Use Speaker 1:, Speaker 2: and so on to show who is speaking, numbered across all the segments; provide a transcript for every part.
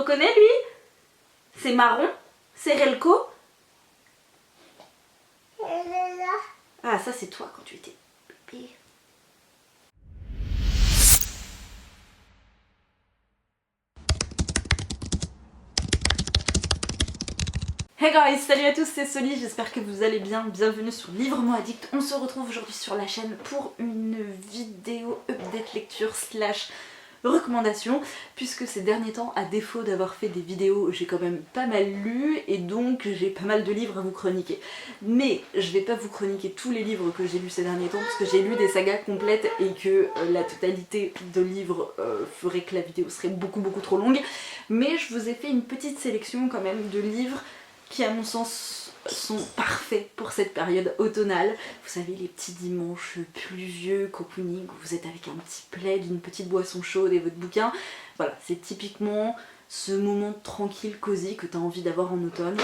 Speaker 1: reconnais lui? C'est marron? C'est Relco? Ah, ça c'est toi quand tu étais bébé. Hey guys, salut à tous, c'est Soli, j'espère que vous allez bien, bienvenue sur Livre-moi Addict. On se retrouve aujourd'hui sur la chaîne pour une vidéo update lecture slash recommandation, puisque ces derniers temps, à défaut d'avoir fait des vidéos, j'ai quand même pas mal lu et donc j'ai pas mal de livres à vous chroniquer. Mais je vais pas vous chroniquer tous les livres que j'ai lus ces derniers temps, parce que j'ai lu des sagas complètes et que la totalité de livres ferait que la vidéo serait beaucoup trop longue. Mais je vous ai fait une petite sélection quand même de livres qui à mon sens sont parfaits pour cette période automnale. Vous savez, les petits dimanches pluvieux, cocooning, où vous êtes avec un petit plaid, une petite boisson chaude et votre bouquin. Voilà, c'est typiquement ce moment tranquille, cosy que tu as envie d'avoir en automne.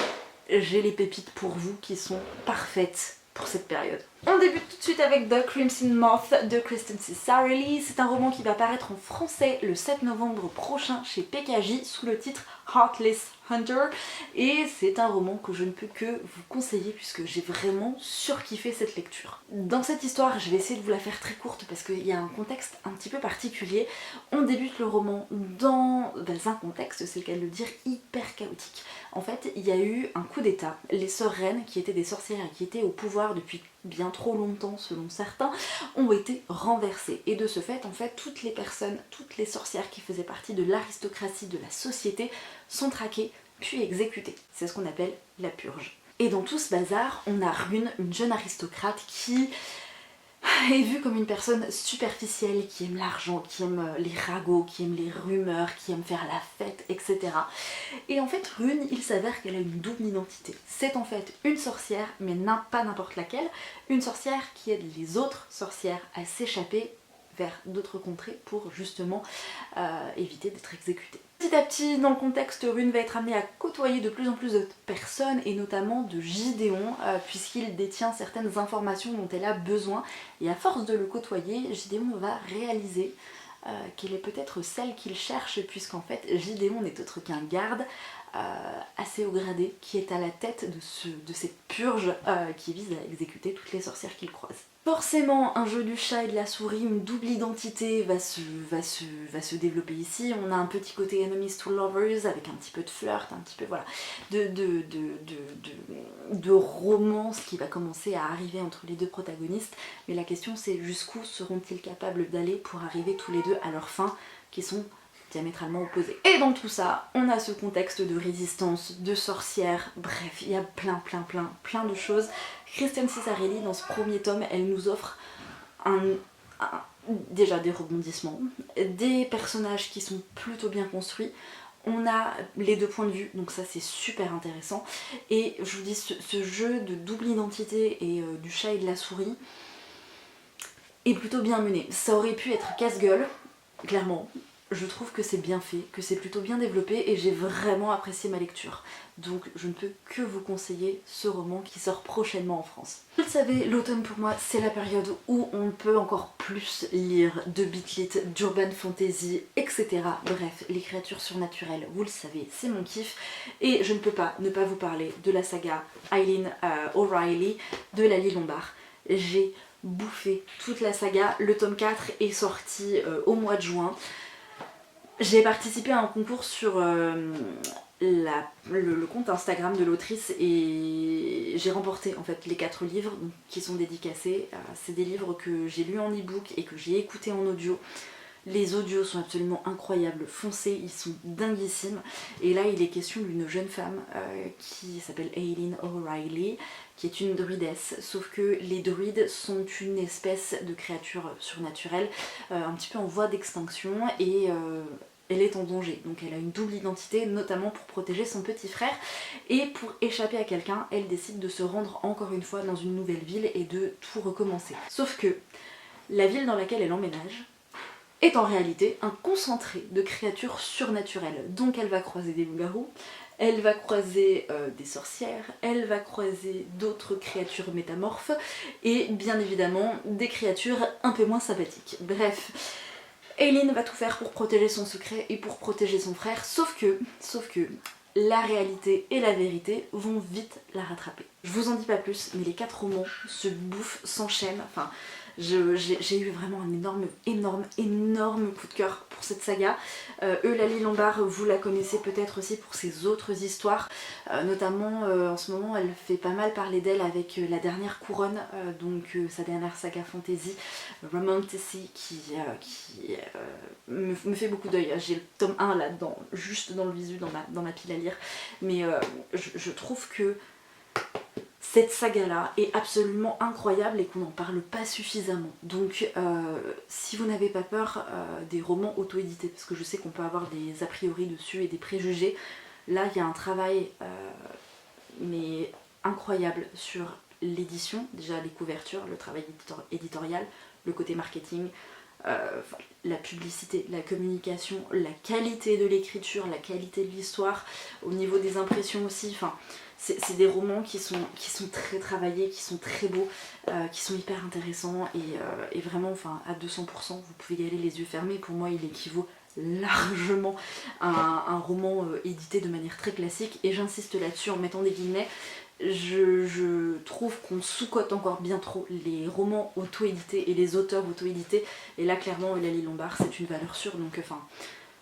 Speaker 1: J'ai les pépites pour vous qui sont parfaites pour cette période. On débute tout de suite avec The Crimson Moth de Kristen C. Sarely. C'est un roman qui va paraître en français le 7 novembre prochain chez PKJ sous le titre Heartless Hunter, et c'est un roman que je ne peux que vous conseiller puisque j'ai vraiment surkiffé cette lecture. Dans cette histoire, je vais essayer de vous la faire très courte parce qu'il y a un contexte un petit peu particulier. On débute le roman dans un contexte, c'est le cas de le dire, hyper chaotique. En fait, il y a eu un coup d'état. Les sœurs reines, qui étaient des sorcières et qui étaient au pouvoir depuis bien trop longtemps selon certains, ont été renversées. Et de ce fait, en fait, toutes les personnes, toutes les sorcières qui faisaient partie de l'aristocratie, de la société, sont traquées puis exécutées. C'est ce qu'on appelle la purge. Et dans tout ce bazar, on a Rune, une jeune aristocrate qui est vue comme une personne superficielle, qui aime l'argent, qui aime les ragots, qui aime les rumeurs, qui aime faire la fête, etc. Et en fait, Rune, il s'avère qu'elle a une double identité. C'est en fait une sorcière, mais pas n'importe laquelle, une sorcière qui aide les autres sorcières à s'échapper vers d'autres contrées pour justement éviter d'être exécutée. Petit à petit, dans le contexte, Rune va être amenée à côtoyer de plus en plus de personnes, et notamment de Gideon, puisqu'il détient certaines informations dont elle a besoin, et à force de le côtoyer, Gideon va réaliser qu'elle est peut-être celle qu'il cherche, puisqu'en fait Gideon n'est autre qu'un garde assez haut gradé qui est à la tête de cette purge qui vise à exécuter toutes les sorcières qu'il croise. Forcément, un jeu du chat et de la souris, une double identité va se développer ici. On a un petit côté enemies to lovers avec un petit peu de flirt, un petit peu voilà, de romance qui va commencer à arriver entre les deux protagonistes. Mais la question c'est jusqu'où seront-ils capables d'aller pour arriver tous les deux à leur fin qui sont diamétralement opposés. Et dans tout ça, on a ce contexte de résistance, de sorcières, bref, il y a plein de choses. Kristen C. Sarely, dans ce premier tome, elle nous offre déjà des rebondissements, des personnages qui sont plutôt bien construits. On a les deux points de vue, donc ça c'est super intéressant. Et je vous dis, ce jeu de double identité et du chat et de la souris est plutôt bien mené. Ça aurait pu être casse-gueule, clairement. Je trouve que c'est bien fait, que c'est plutôt bien développé et j'ai vraiment apprécié ma lecture. Donc je ne peux que vous conseiller ce roman qui sort prochainement en France. Vous le savez, l'automne pour moi c'est la période où on peut encore plus lire de beatlit, d'urban fantasy, etc. Bref, les créatures surnaturelles, vous le savez, c'est mon kiff. Et je ne peux pas ne pas vous parler de la saga Eileen O'Reilly de Lalie Lombard. J'ai bouffé toute la saga, le tome 4 est sorti au mois de juin. J'ai participé à un concours sur le compte Instagram de l'autrice et j'ai remporté en fait les 4 livres qui sont dédicacés. C'est des livres que j'ai lus en e-book et que j'ai écoutés en audio. Les audios sont absolument incroyables, foncez, ils sont dinguissimes. Et là il est question d'une jeune femme qui s'appelle Eileen O'Reilly, qui est une druidesse, sauf que les druides sont une espèce de créature surnaturelle un petit peu en voie d'extinction et elle est en danger. Donc elle a une double identité, notamment pour protéger son petit frère, et pour échapper à quelqu'un, elle décide de se rendre encore une fois dans une nouvelle ville et de tout recommencer. Sauf que la ville dans laquelle elle emménage est en réalité un concentré de créatures surnaturelles. Donc elle va croiser des loups-garous, elle va croiser des sorcières, elle va croiser d'autres créatures métamorphes et bien évidemment des créatures un peu moins sympathiques. Bref, Aileen va tout faire pour protéger son secret et pour protéger son frère, sauf que la réalité et la vérité vont vite la rattraper. Je vous en dis pas plus, mais les 4 romans se bouffent, s'enchaînent, enfin j'ai eu vraiment un énorme coup de cœur pour cette saga. Eulalie Lombard, vous la connaissez peut-être aussi pour ses autres histoires, notamment en ce moment elle fait pas mal parler d'elle avec La Dernière Couronne, donc sa dernière saga fantasy, Romantasy, qui me fait beaucoup d'œil. J'ai le tome 1 là, juste dans le visu, dans ma pile à lire, mais je trouve que cette saga là est absolument incroyable et qu'on n'en parle pas suffisamment. Donc si vous n'avez pas peur des romans auto-édités, parce que je sais qu'on peut avoir des a priori dessus et des préjugés, là il y a un travail mais incroyable sur l'édition, déjà les couvertures, le travail éditorial, le côté marketing, la publicité, la communication, la qualité de l'écriture, la qualité de l'histoire, au niveau des impressions aussi, enfin c'est des romans qui sont très travaillés, qui sont très beaux, qui sont hyper intéressants et vraiment enfin, à 200%, vous pouvez y aller les yeux fermés. Pour moi il équivaut largement à un roman édité de manière très classique, et j'insiste là-dessus en mettant des guillemets. Je trouve qu'on sous-cote encore bien trop les romans auto-édités et les auteurs auto-édités, et là clairement Eulalie Lombard c'est une valeur sûre, donc enfin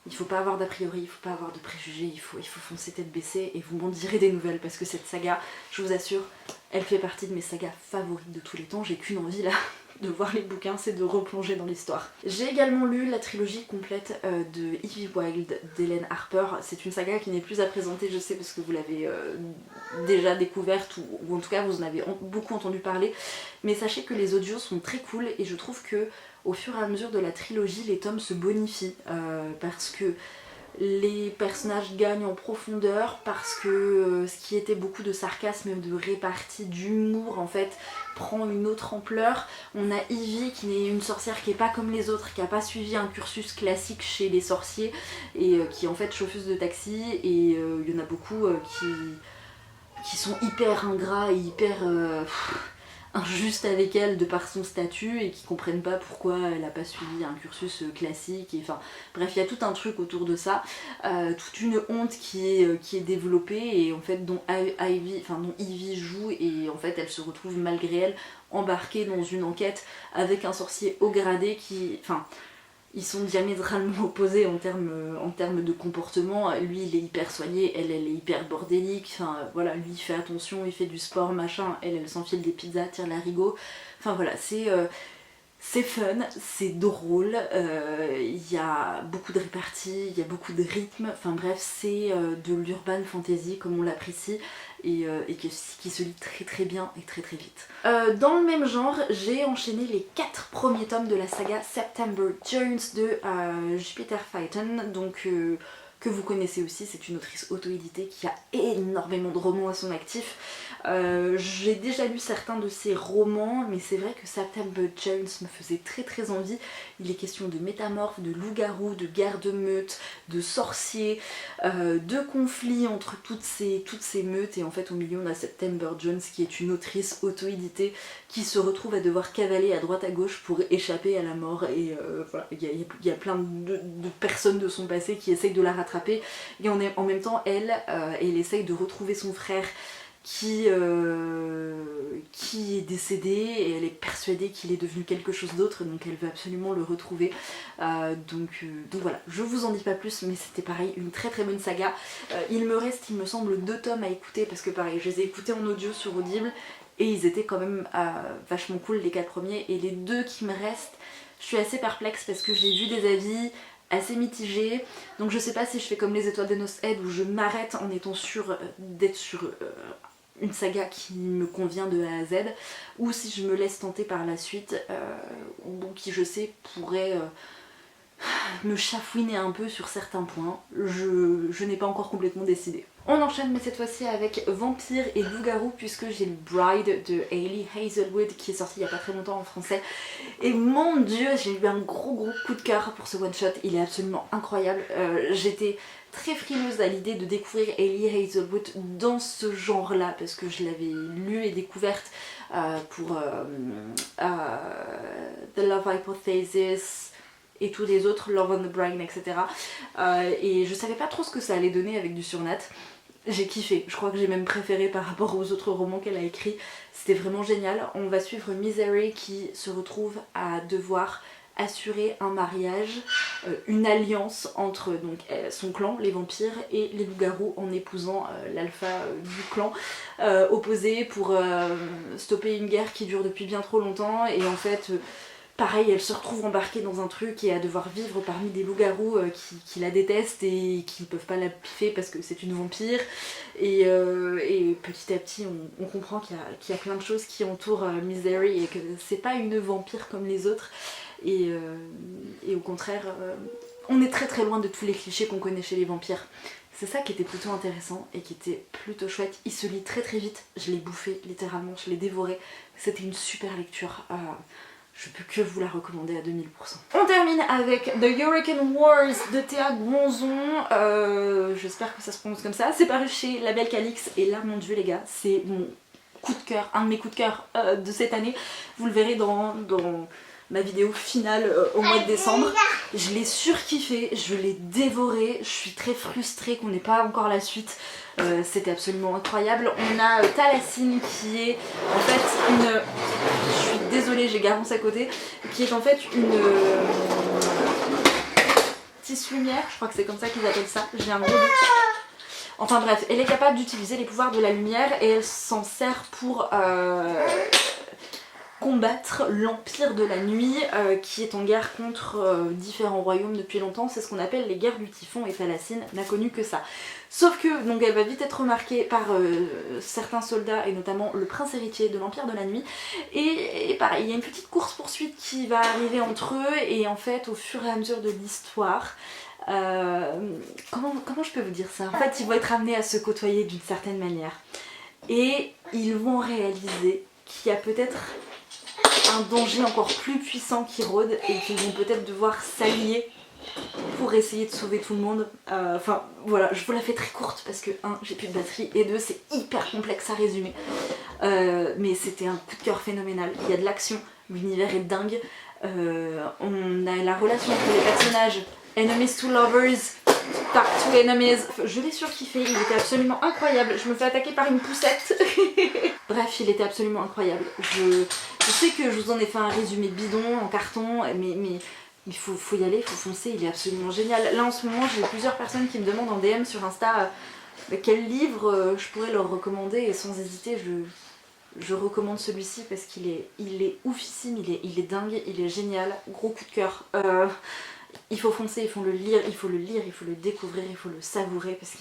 Speaker 1: il faut pas avoir d'a priori, il faut pas avoir de préjugés, il faut foncer tête baissée, et vous m'en direz des nouvelles, parce que cette saga, je vous assure, elle fait partie de mes sagas favorites de tous les temps. J'ai qu'une envie là, de voir les bouquins, c'est de replonger dans l'histoire. J'ai également lu la trilogie complète de Evie Wilde d'Hélène Harper. C'est une saga qui n'est plus à présenter, je sais, parce que vous l'avez déjà découverte, ou en tout cas vous en avez beaucoup entendu parler, mais sachez que les audios sont très cool, et je trouve que au fur et à mesure de la trilogie, les tomes se bonifient, parce que les personnages gagnent en profondeur, parce que ce qui était beaucoup de sarcasme, de répartie, d'humour en fait, prend une autre ampleur. On a Evie qui est une sorcière qui est pas comme les autres, qui a pas suivi un cursus classique chez les sorciers, et qui est en fait chauffeuse de taxi, et il y en a beaucoup qui sont hyper ingrats et hyper injuste avec elle de par son statut, et qui comprennent pas pourquoi elle a pas suivi un cursus classique, et enfin bref il y a tout un truc autour de ça, toute une honte qui est développée, et en fait dont Evie joue, et en fait elle se retrouve malgré elle embarquée dans une enquête avec un sorcier haut gradé qui, enfin ils sont diamétralement opposés en termes de comportement. Lui il est hyper soigné, elle est hyper bordélique, enfin voilà, lui il fait attention, il fait du sport machin, elle s'enfile des pizzas, tire l'arigot, enfin voilà, c'est fun, c'est drôle, il y a beaucoup de réparties, il y a beaucoup de rythme, enfin bref c'est de l'urban fantasy comme on l'apprécie, et qui se lit très bien et très vite. Dans le même genre, j'ai enchaîné les 4 premiers tomes de la saga September Jones de Jupiter Phaeton, donc que vous connaissez aussi, c'est une autrice auto-éditée qui a énormément de romans à son actif. J'ai déjà lu certains de ses romans, mais c'est vrai que September Jones me faisait très envie. Il est question de métamorphes, de loups-garous, de guerres de meutes, de sorciers, de conflits entre toutes ces meutes, et en fait au milieu on a September Jones qui est une autrice auto-éditée qui se retrouve à devoir cavaler à droite à gauche pour échapper à la mort, et voilà, il y a plein de personnes de son passé qui essayent de la rattraper, et en même temps elle essaye de retrouver son frère qui est décédé, et elle est persuadée qu'il est devenu quelque chose d'autre, donc elle veut absolument le retrouver. Donc voilà, je vous en dis pas plus, mais c'était pareil, une très bonne saga. Il me reste, il me semble, 2 tomes à écouter, parce que pareil, je les ai écoutés en audio sur Audible, et ils étaient quand même vachement cool les 4 premiers, et les 2 qui me restent, je suis assez perplexe parce que j'ai vu des avis assez mitigés, donc je sais pas si je fais comme les Étoiles de Nos Head où je m'arrête en étant sûre d'être sur une saga qui me convient de A à Z, ou si je me laisse tenter par la suite, ou qui je sais pourrait me chafouiner un peu sur certains points. Je n'ai pas encore complètement décidé. On enchaîne, mais cette fois-ci avec Vampire et Loup-garou, puisque j'ai le Bride de Hailey Hazelwood qui est sorti il y a pas très longtemps en français, et mon dieu, j'ai eu un gros coup de cœur pour ce one shot, il est absolument incroyable. J'étais très frileuse à l'idée de découvrir Hailey Hazelwood dans ce genre là, parce que je l'avais lu et découverte pour The Love Hypothesis et tous les autres, Love on the Brain, etc. Et je savais pas trop ce que ça allait donner avec du surnat. J'ai kiffé, je crois que j'ai même préféré par rapport aux autres romans qu'elle a écrits. C'était vraiment génial. On va suivre Misery qui se retrouve à devoir assurer un mariage, une alliance entre donc, son clan, les vampires, et les loups-garous en épousant l'alpha du clan opposé pour stopper une guerre qui dure depuis bien trop longtemps. Et en fait, pareil, elle se retrouve embarquée dans un truc et à devoir vivre parmi des loups-garous qui la détestent et qui ne peuvent pas la piffer parce que c'est une vampire. Et petit à petit, on comprend qu'il y a plein de choses qui entourent Misery et que c'est pas une vampire comme les autres. Et au contraire, on est très très loin de tous les clichés qu'on connaît chez les vampires. C'est ça qui était plutôt intéressant et qui était plutôt chouette. Il se lit très très vite, je l'ai bouffé littéralement, je l'ai dévoré. C'était une super lecture. Je peux que vous la recommander à 2000%. On termine avec The Hurricane Wars de Théa Gonzon. J'espère que ça se prononce comme ça. C'est paru chez Label Calix et là, mon dieu les gars, c'est mon coup de cœur, un de mes coups de cœur de cette année. Vous le verrez dans ma vidéo finale au mois de décembre. Je l'ai surkiffé, je l'ai dévoré, je suis très frustrée qu'on n'ait pas encore la suite. C'était absolument incroyable. On a Thalassin qui est en fait une... Je suis désolée, j'ai Garance à côté. Qui est en fait une... Tisse-lumière, je crois que c'est comme ça qu'ils appellent ça. J'ai un gros doute. Enfin bref, elle est capable d'utiliser les pouvoirs de la lumière et elle s'en sert pour... combattre l'Empire de la Nuit qui est en guerre contre différents royaumes depuis longtemps. C'est ce qu'on appelle les guerres du Typhon et Thalassin n'a connu que ça. Sauf que donc elle va vite être remarquée par certains soldats et notamment le prince héritier de l'Empire de la Nuit. Et pareil, il y a une petite course-poursuite qui va arriver entre eux et en fait au fur et à mesure de l'histoire... comment je peux vous dire ça? En fait ils vont être amenés à se côtoyer d'une certaine manière. Et ils vont réaliser qu'il y a peut-être un danger encore plus puissant qui rôde et qu'ils vont peut-être devoir s'allier pour essayer de sauver tout le monde. Enfin voilà, je vous la fais très courte parce que 1, j'ai plus de batterie et 2, c'est hyper complexe à résumer. Mais c'était un coup de cœur phénoménal. Il y a de l'action, l'univers est dingue. On a la relation entre les personnages, enemies to lovers, back to enemies. Je l'ai surkiffé, il était absolument incroyable. Je me fais attaquer par une poussette. Bref, il était absolument incroyable. Je sais que je vous en ai fait un résumé bidon en carton, mais il faut y aller, il faut foncer, il est absolument génial. Là en ce moment, j'ai plusieurs personnes qui me demandent en DM sur Insta quel livre je pourrais leur recommander et sans hésiter, je recommande celui-ci parce qu'il est oufissime, il est dingue, il est génial, gros coup de cœur. Il faut foncer, il faut le lire, il faut le découvrir, il faut le savourer parce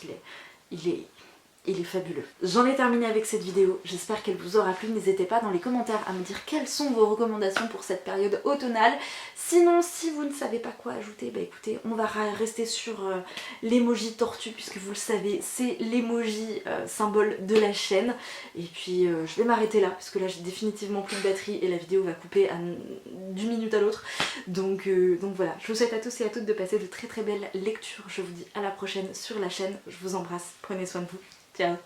Speaker 1: il est fabuleux. J'en ai terminé avec cette vidéo, j'espère qu'elle vous aura plu. N'hésitez pas dans les commentaires à me dire quelles sont vos recommandations pour cette période automnale. Sinon, si vous ne savez pas quoi ajouter, bah écoutez, on va rester sur l'emoji tortue puisque vous le savez, c'est l'emoji symbole de la chaîne. Et puis je vais m'arrêter là parce que là j'ai définitivement plus de batterie et la vidéo va couper d'une minute à l'autre. Donc voilà, je vous souhaite à tous et à toutes de passer de très très belles lectures. Je vous dis à la prochaine sur la chaîne, je vous embrasse, prenez soin de vous. Ciao.